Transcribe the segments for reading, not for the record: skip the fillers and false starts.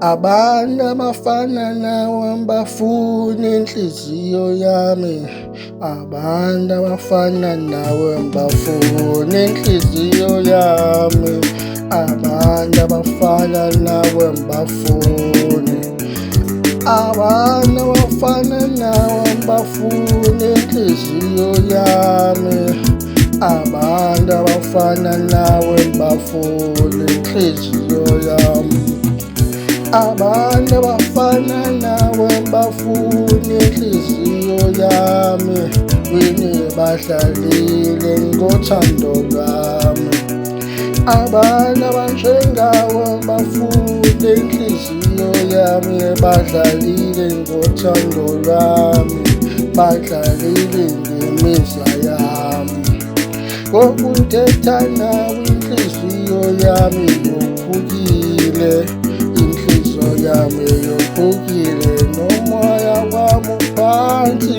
Abantu abafana nawe bafuna inhliziyo yami. Abantu abafana nawe bafuna inhliziyo yami. Abantu abafana nawe bafuna. Abantu abafana nawe bafuna inhliziyo yami. Abantu abafana nawe bafuna inhliziyo yami. Abantu abafana nawe bafuna inhliziyo yami. Wini bahlalile ngothando lwami. Abantu abanjengawe bafuna inhliziyo yami. Badlalile ngothando lwami. Badlalile ngemizwa yami. Ngokuntetha nawe inhliziyo yami yophukile. Yami yophukile nomoya wami uphansi.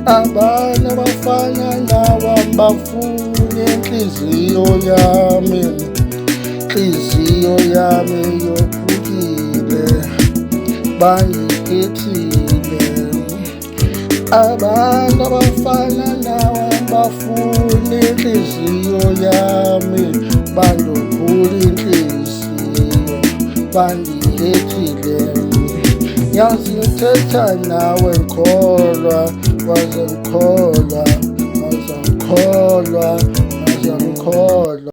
Abantu abafana nawe bafuna inhliziyo yami. Inhliziyo yami yophukile bangikhethile. Abantu abafana nawe bafuna inhliziyo yami. Bandophula inhliziyo bangikhethile. Yazi ngithetha nawe ngikholwa, waze ngikholwa, waze ngikholwa, waze ngikholwa.